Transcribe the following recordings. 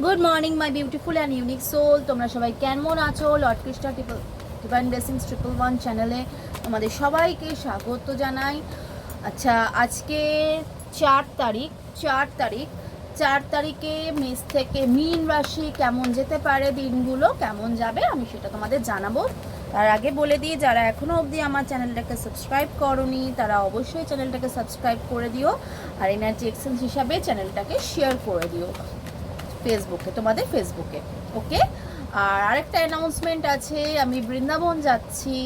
Good morning my beautiful and unique soul. তোমরা সবাই কেমন আছো? লর্ড কৃষ্ণা ডিভাইন ব্লেসিংস 111 চ্যানেলে তোমাদের সবাইকে স্বাগত জানাই। আচ্ছা, আজকে 4 তারিখ। 4 তারিখে মেষ থেকে মীন রাশি কেমন যেতে পারে, দিনগুলো কেমন যাবে আমি সেটা তোমাদের জানাবো। তার আগে বলে দিই, যারা এখনও অবধি আমার চ্যানেলটাকে সাবস্ক্রাইব করোনি তারা অবশ্যই চ্যানেলটাকে সাবস্ক্রাইব করে দিও, আর এনার্জি এক্সচেঞ্জ হিসাবে চ্যানেলটাকে শেয়ার করে দিও ফেসবুকে, তোমাদের ফেসবুকে। ওকে, আর আরেকটা অ্যানাউন্সমেন্ট আছে, আমি বৃন্দাবন যাচ্ছি।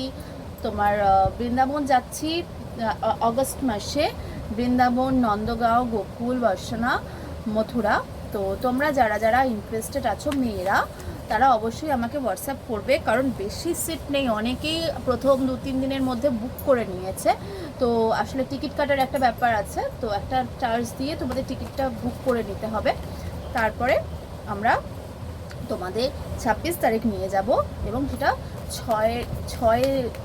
বৃন্দাবন যাচ্ছি অগস্ট মাসে। বৃন্দাবন, নন্দগাঁও, গোকুল, বর্ষনা, মথুরা। তো তোমরা যারা যারা ইন্টারেস্টেড আছো মেয়েরা, তারা অবশ্যই আমাকে হোয়াটসঅ্যাপ করবে, কারণ বেশি সিট নেই। অনেকেই প্রথম 2-3 দিনের মধ্যে বুক করে নিয়েছে। তো আসলে টিকিট কাটার একটা ব্যাপার আছে, তো একটা চার্জ দিয়ে তোমাদের টিকিটটা বুক করে নিতে হবে। তারপরে আমরা তোমাদের 26 তারিখ নিয়ে যাব, এবং সেটা 6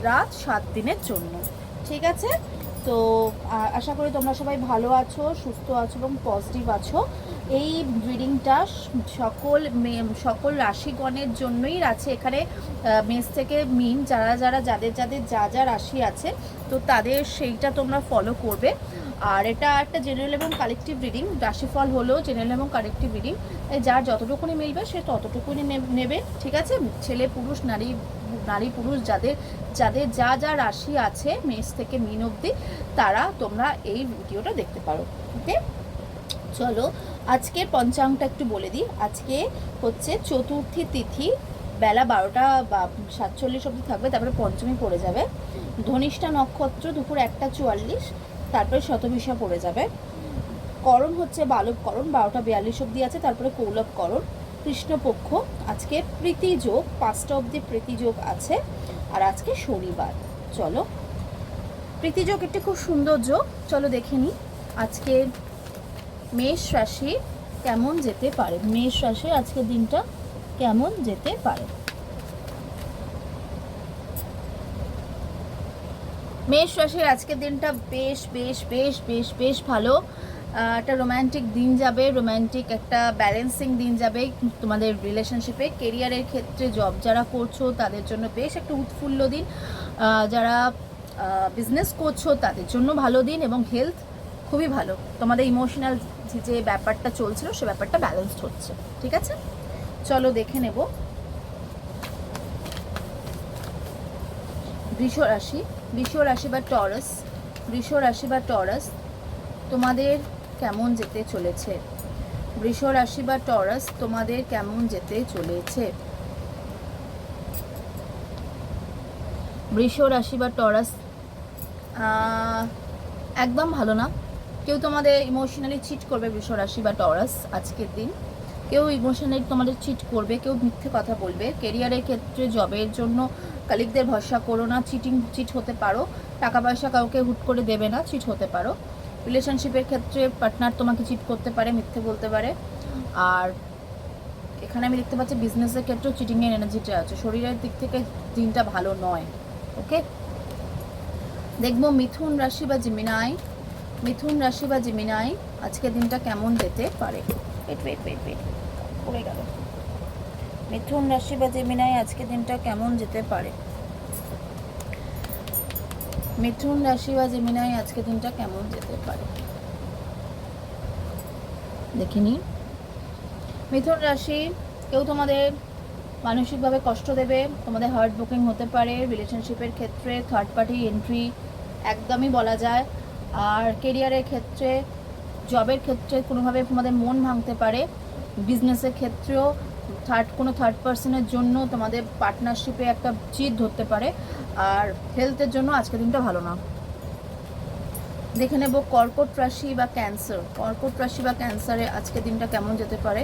রাত 7 দিনের জন্য। ঠিক আছে? তো আশা করি তোমরা সবাই ভালো আছো, সুস্থ আছো এবং পজিটিভ আছো। এই রিডিংটা সকল রাশিগণের জন্যই আছে। এখানে মেষ থেকে মিন, যাদের যা রাশি আছে, তো তাদের সেইটা তোমরা ফলো করবে। আর এটা একটা জেনারেল এবং কালেকটিভ রিডিং। রাশিফল হলো জেনারেল এবং কালেকটিভ রিডিং, যার যতটুকুনি মিলবে সে ততটুকুনি নেবে। ঠিক আছে? ছেলে পুরুষ, নারী পুরুষ, যাদের যা রাশি আছে মেষ থেকে মিন অবধি, তোমরা এই ভিডিওটা দেখতে পারো। ওকে, চলো আজকের পঞ্চাঙ্গটা একটু বলে দিই। আজকে হচ্ছে চতুর্থী তিথি, বেলা 12:47 অবধি থাকবে, তারপরে পঞ্চমী পড়ে যাবে। ধনিষ্ঠা নক্ষত্র দুপুর 1:44, তারপরে শতভিষা পড়ে যাবে। করণ হচ্ছে বালব করণ, 12:42 অবধি আছে, তারপরে কৌলভ করণ। কৃষ্ণপক্ষ, আজকে প্রীতি যোগ 5টা অবধি প্রীতি যোগ আছে, আর আজকে শনিবার। চলো, প্রীতি যোগ একটি খুব সুন্দর যোগ, চলো দেখে নিই আজকে মেষ রাশি কেমন যেতে পারে। মেষ রাশি আজকের দিনটা কেমন যেতে পারে। মেষ রাশির আজকের দিনটা বেশ বেশ বেশ বেশ বেশ ভালো। একটা রোম্যান্টিক দিন যাবে, রোম্যান্টিক একটা ব্যালেন্সিং দিন যাবে তোমাদের রিলেশনশিপে। কেরিয়ারের ক্ষেত্রে জব যারা করছো তাদের জন্য বেশ একটা উৎফুল্ল দিন। যারা বিজনেস করছো তাদের জন্য ভালো দিন, এবং হেলথ খুবই ভালো। তোমাদের ইমোশনাল যে ব্যাপারটা চলছিল সে ব্যাপারটা ব্যালেন্সড হচ্ছে। ঠিক আছে, চলো দেখে নেব বৃষ রাশি বা টরাস তোমাদের কেমন যেতে চলেছে। বৃষ রাশি বা টরাস তোমাদের কেমন যেতে চলেছে। বৃষ রাশি বা টরাস একদম ভালো না। কেউ তোমাদের ইমোশনালি চিট করবে, বৃষ রাশি বা টরাস আজকের দিন। কেউ ইমোশনালি তোমাদের চিট করবে, কেউ মিথ্যে কথা বলবে। কেরিয়ারের ক্ষেত্রে জবের জন্য কালিকদের ভরসা করো না, চিট হতে পারো। টাকা পয়সা কাউকে হুট করে দেবে না, চিট হতে পারো। রিলেশনশিপের ক্ষেত্রে পার্টনার তোমাকে চিট করতে পারে, মিথ্যে বলতে পারে। আর এখানে আমি দেখতে পাচ্ছি বিজনেসের ক্ষেত্রেও চিটিংয়ের এনার্জিটা আছে। শরীরের দিক থেকে দিনটা ভালো নয়। ওকে, দেখবো মিথুন রাশি বা জিমিনাই আজকের দিনটা কেমন যেতে পারে। পড়ে গেল। মিথুন রাশি বা জিমিনাই আজকের দিনটা কেমন যেতে পারে। মিথুন রাশি বা জিমিনাই আজকের দিনটা কেমন যেতে পারে দেখিনি। মিথুন রাশি, কেউ তোমাদের মানসিকভাবে কষ্ট দেবে, তোমাদের হার্ট ব্রোকিং হতে পারে। রিলেশনশিপের ক্ষেত্রে থার্ড পার্টি এন্ট্রি একদমই বলা যায়। আর কেরিয়ারের ক্ষেত্রে, জবের ক্ষেত্রে কোনোভাবে তোমাদের মন ভাঙতে পারে। বিজনেসের ক্ষেত্রেও কোনো থার্ড পার্সনের জন্য তোমাদের পার্টনারশিপে একটা জিদ ধরতে পারে। আর হেলথের জন্য আজকের দিনটা ভালো না। দেখে নেব কর্কট রাশি বা ক্যান্সারে আজকের দিনটা কেমন যেতে পারে।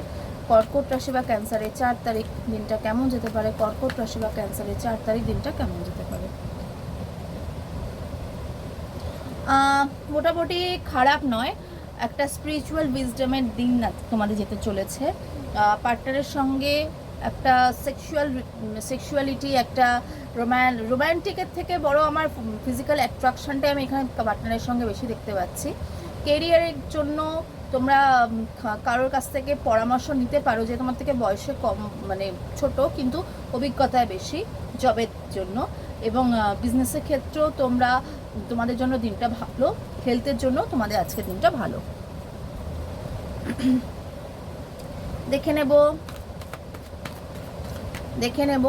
কর্কট রাশি বা ক্যান্সারে 4 তারিখ দিনটা কেমন যেতে পারে। কর্কট রাশি বা ক্যান্সারে 4 তারিখ দিনটা কেমন যেতে পারে। মোটামুটি খারাপ নয়, একটা স্পিরিচুয়াল উইজডমের দিন না তোমাদের যেতে চলেছে। পার্টনারের সঙ্গে একটা সেক্সুয়ালিটি, একটা রোম্যান্টিকের থেকে বড় আমার ফিজিক্যাল অ্যাট্রাকশনটাই আমি এখানে পার্টনারের সঙ্গে বেশি দেখতে পাচ্ছি। কেরিয়ারের জন্য তোমরা কারোর কাছ থেকে পরামর্শ নিতে পারো যে তোমার থেকে বয়সে কম, মানে ছোট কিন্তু অভিজ্ঞতায় বেশি জবের জন্য। এবং বিজনেসের ক্ষেত্রেও তোমাদের জন্য দিনটা ভালো, হেলথের জন্য তোমাদের আজকের দিনটা ভালো। দেখে নেব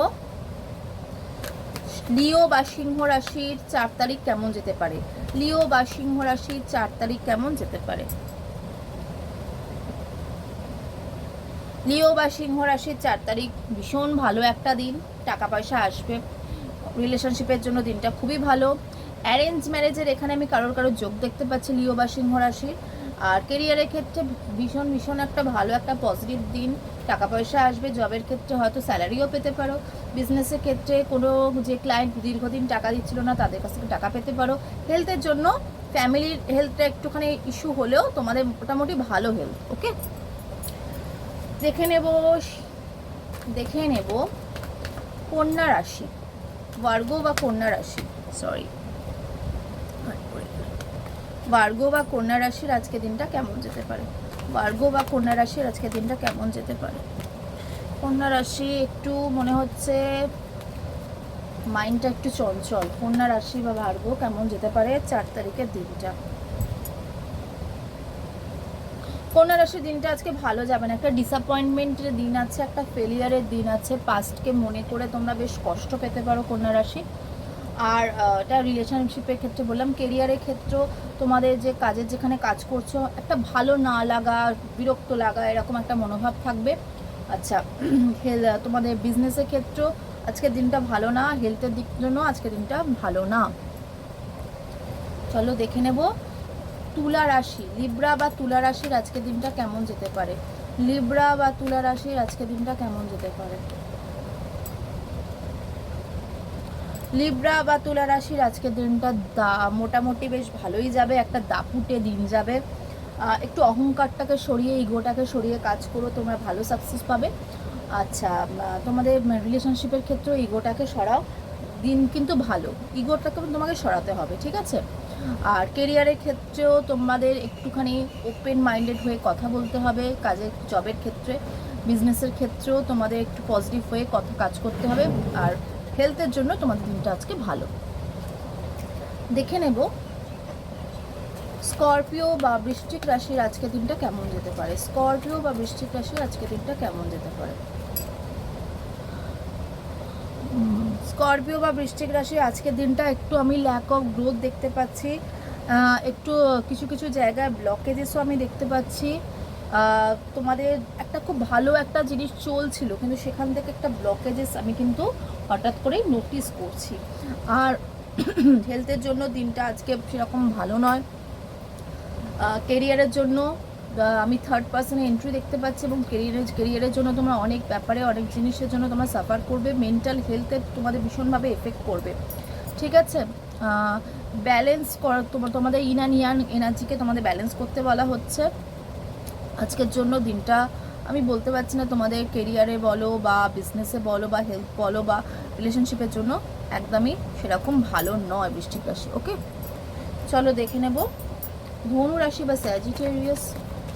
লিও বা সিংহ রাশির 4 তারিখ কেমন যেতে পারে। লিও বা সিংহ রাশির 4 তারিখ কেমন যেতে পারে। লিও বা সিংহ রাশির 4 তারিখ ভীষণ ভালো একটা দিন, টাকা পয়সা আসবে, রিলেশনশিপের জন্য দিনটা খুবই ভালো। অ্যারেঞ্জ ম্যারেজের এখানে আমি কারোর যোগ দেখতে পাচ্ছি লিও বা সিংহ রাশির। আর কেরিয়ারের ক্ষেত্রে ভীষণ একটা ভালো একটা পজিটিভ দিন, টাকা পয়সা আসবে, জবের ক্ষেত্রে হয়তো স্যালারিও পেতে পারো, বিজনেসের ক্ষেত্রে কোনো যে ক্লায়েন্ট দীর্ঘদিন টাকা দিচ্ছিল না তাদের কাছ থেকে টাকা পেতে পারো। হেলথের জন্য ফ্যামিলির হেলথটা একটুখানি ইস্যু হলেও তোমাদের মোটামুটি ভালো হেলথ। ওকে, দেখে নেব কন্যা রাশি, ভার্গ বা কন্যা রাশি, ভার্গ বা কন্যা রাশির আজকে দিনটা কেমন যেতে পারে। ভার্গ বা কন্যা রাশির আজকে দিনটা কেমন যেতে পারে। কন্যা রাশি একটু মনে হচ্ছে মাইন্ডটা একটু চঞ্চল। কন্যা রাশি বা ভার্গ কেমন যেতে পারে 4 তারিখের দিনটা। কন্যা রাশির দিনটা আজকে ভালো যাবে না, একটা ডিসঅ্যাপয়েন্টমেন্টের দিন আছে, একটা ফেলিয়ারের দিন আছে, পাস্টকে মনে করে তোমরা বেশ কষ্ট পেতে পারো কন্যা রাশি। আর এটা রিলেশনশিপের ক্ষেত্রে বললাম। কেরিয়ারের ক্ষেত্রেও তোমাদের যে কাজের যেখানে কাজ করছো একটা ভালো না লাগা, বিরক্ত লাগা এরকম একটা মনোভাব থাকবে। আচ্ছা, তোমাদের বিজনেসের ক্ষেত্রেও আজকের দিনটা ভালো না, হেলথের দিক জন্য আজকের দিনটা ভালো না। চলো দেখে নেব তুলা রাশি, লিব্রা বা তুলা রাশির আজকের দিনটা কেমন যেতে পারে। লিব্রা বা তুলা রাশির আজকের দিনটা কেমন যেতে পারে। লিব্রা বা তুলা রাশির আজকের দিনটা মোটামুটি বেশ ভালোই যাবে, একটা দাপুটে দিন যাবে। একটু অহংকারটাকে সরিয়ে, ইগোটাকে সরিয়ে কাজ করো, তোমরা ভালো সাকসেস পাবে। আচ্ছা, তোমাদের রিলেশনশিপের ক্ষেত্রেও ইগোটাকে সরাও, দিন কিন্তু ভালো, ইগোটাকে তোমাকে সরাতে হবে, ঠিক আছে। আর কেরিয়ারের ক্ষেত্রেও তোমাদের একটুখানি ওপেন মাইন্ডেড হয়ে কথা বলতে হবে, জবের ক্ষেত্রে, বিজনেসের ক্ষেত্রেও তোমাদের একটু পজিটিভ হয়ে কাজ করতে হবে। আর হেলথের জন্য তোমাদের দিনটা আজকে ভালো। দেখে নেব স্করপিও বা বৃশ্চিক রাশির আজকে দিনটা কেমন যেতে পারে। স্করপিও বা বৃশ্চিক রাশির আজকে দিনটা কেমন যেতে পারে। স্করপিও বা বৃশ্চিক রাশির আজকের দিনটা একটু আমি ল্যাক অফ গ্রোথ দেখতে পাচ্ছি, একটু কিছু জায়গায় ব্লকেজেসও আমি দেখতে পাচ্ছি। তোমাদের একটা খুব ভালো একটা জিনিস চলছিল কিন্তু সেখান থেকে একটা ব্লকেজেস আমি কিন্তু হঠাৎ করেই নোটিস করছি। আর হেলথের জন্য দিনটা আজকে সেরকম ভালো নয়। কেরিয়ারের জন্য আমি থার্ড পার্সনে এন্ট্রি দেখতে পাচ্ছি এবং কেরিয়ারের জন্য তোমরা অনেক ব্যাপারে অনেক জিনিসের জন্য তোমরা সাফার করবে, মেন্টাল হেলথে তোমাদের ভীষণভাবে এফেক্ট করবে, ঠিক আছে। ব্যালেন্স করা, তোমাদের ইন অ্যান্ড ইয়ান এনার্জিকে তোমাদের ব্যালেন্স করতে বলা হচ্ছে আজকের জন্য দিনটা। আমি বলতে পারছি না তোমাদের কেরিয়ারে বলো বা বিজনেসে বলো বা হেলথ বলো বা রিলেশনশিপের জন্য একদমই সেরকম ভালো নয় বৃশ্চিক রাশি। ওকে, চলো দেখে নেব ধনু রাশি বা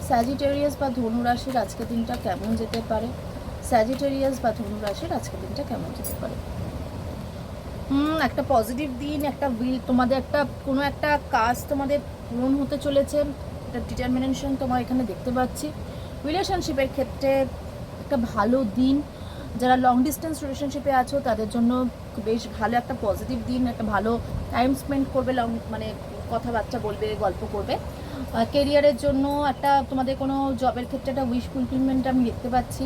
স্যাজিটেরিয়াস বা ধনু রাশির আজকের দিনটা কেমন যেতে পারে। স্যাজিটেরিয়াস বা ধনু রাশির আজকের দিনটা কেমন যেতে পারে। একটা পজিটিভ দিন, একটা তোমাদের একটা কোনো একটা কাজ তোমাদের পূরণ হতে চলেছে, একটা ডিটারমিনেশন তোমার এখানে দেখতে পাচ্ছি। রিলেশনশিপের ক্ষেত্রে একটা ভালো দিন, যারা লং ডিস্টেন্স রিলেশনশিপে আছো তাদের জন্য বেশ ভালো একটা পজিটিভ দিন, একটা ভালো টাইম স্পেন্ড করবে, মানে কথাবার্তা বলবে, গল্প করবে। কেরিয়ারের জন্য একটা তোমাদের কোনো জবের ক্ষেত্রে একটা উইশ ফুলফিলমেন্ট আমি দেখতে পাচ্ছি।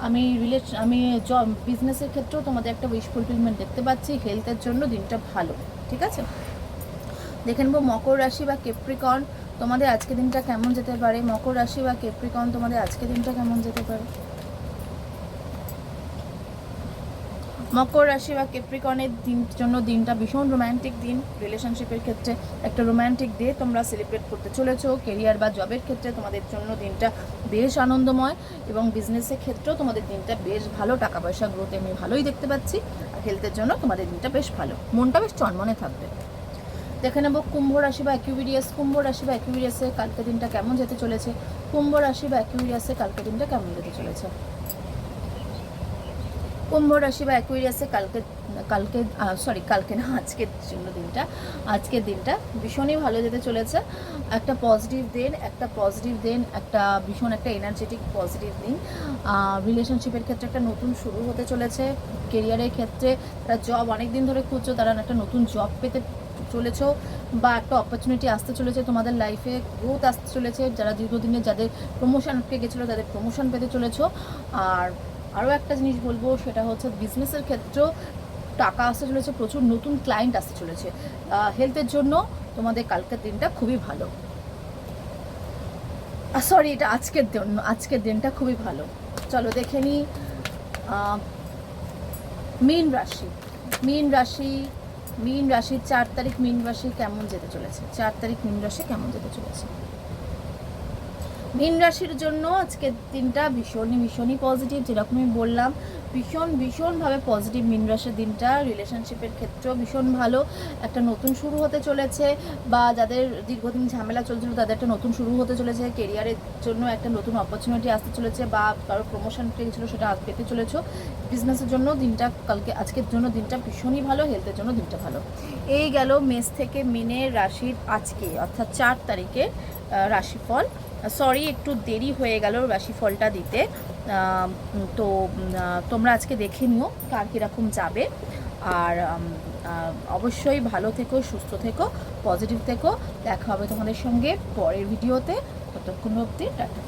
আমি বিজনেসের ক্ষেত্রেও তোমাদের একটা উইশ ফুলফিলমেন্ট দেখতে পাচ্ছি। হেলথের জন্য দিনটা ভালো, ঠিক আছে। দেখে নেবো মকর রাশি বা ক্যাপ্রিকর্ন, তোমাদের আজকে দিনটা কেমন যেতে পারে। মকর রাশি বা ক্যাপ্রিকর্ন, তোমাদের আজকে দিনটা কেমন যেতে পারে। মকর রাশি বা ক্যাপ্রিকর্নের জন্য দিনটা ভীষণ রোম্যান্টিক দিন। রিলেশনশিপের ক্ষেত্রে একটা রোম্যান্টিক ডে তোমরা সেলিব্রেট করতে চলেছো। কেরিয়ার বা জবের ক্ষেত্রে তোমাদের জন্য দিনটা বেশ আনন্দময় এবং বিজনেসের ক্ষেত্রেও তোমাদের দিনটা বেশ ভালো, টাকা পয়সা গ্রোথ আমি ভালোই দেখতে পাচ্ছি। আর হেলথের জন্য তোমাদের দিনটা বেশ ভালো, মনটা বেশ চনমনে থাকবে। দেখে নেব কুম্ভ রাশি বা অ্যাকুইরিয়াস। কুম্ভ রাশি বা অ্যাকুইরিয়াসের কালকে দিনটা কেমন যেতে চলেছে? কুম্ভ রাশি বা অ্যাকুইরিয়াসের কালকে দিনটা কেমন যেতে চলেছে? কুম্ভ রাশি বা অ্যাকুইরিয়াসে কালকে না, আজকের দিনটা ভীষণই ভালো যেতে চলেছে। একটা পজিটিভ দিন, একটা ভীষণ একটা এনার্জেটিক পজিটিভ দিন। রিলেশনশিপের ক্ষেত্রে একটা নতুন শুরু হতে চলেছে। কেরিয়ারের ক্ষেত্রে তারা জব অনেক দিন ধরে খুঁজছো, তারা একটা নতুন জব পেতে চলেছো, বা একটা অপরচুনিটি আসতে চলেছে তোমাদের লাইফে, গ্রোথ আসতে চলেছে। যারা দীর্ঘদিনে যাদের প্রমোশন আটকে গেছিলো তাদের প্রমোশন পেতে চলেছো। আর আরও একটা জিনিস বলবো, সেটা হচ্ছে বিজনেসের ক্ষেত্রেও টাকা আসতে চলেছে, প্রচুর নতুন ক্লায়েন্ট আসতে চলেছে। হেলথের জন্য তোমাদের কালকের দিনটা খুবই ভালো। এটা আজকের দিনটা খুবই ভালো। চলো দেখে নিই মীন রাশি। মীন রাশি 4 তারিখ মীন রাশি কেমন যেতে চলেছে? 4 তারিখ মীন রাশি কেমন যেতে চলেছে? মীন রাশির জন্য আজকের দিনটা ভীষণই পজিটিভ। যেরকমই বললাম, ভীষণভাবে পজিটিভ মীন রাশির দিনটা। রিলেশনশিপের ক্ষেত্রেও ভীষণ ভালো, একটা নতুন শুরু হতে চলেছে। বা যাদের দীর্ঘদিন ঝামেলা চলছিল তাদের একটা নতুন শুরু হতে চলেছে। কেরিয়ারের জন্য একটা নতুন অপরচুনিটি আসতে চলেছে, বা কারো প্রমোশন পেয়েছিল সেটা পেতে চলেছো। বিজনেসের জন্য দিনটা আজকের জন্য দিনটা ভীষণই ভালো। হেলথের জন্য দিনটা ভালো। এই গেল মেষ থেকে মীনের রাশির আজকে অর্থাৎ 4 তারিখের রাশিফল। একটু দেরি হয়ে গেল রাশিফলটা দিতে। তো তোমরা আজকে দেখে নিও কার কীরকম যাবে। আর অবশ্যই ভালো থেকো, সুস্থ থেকো, পজিটিভ থেকো। দেখা হবে তোমাদের সঙ্গে পরের ভিডিওতে। ততক্ষণ অবধি টাটা।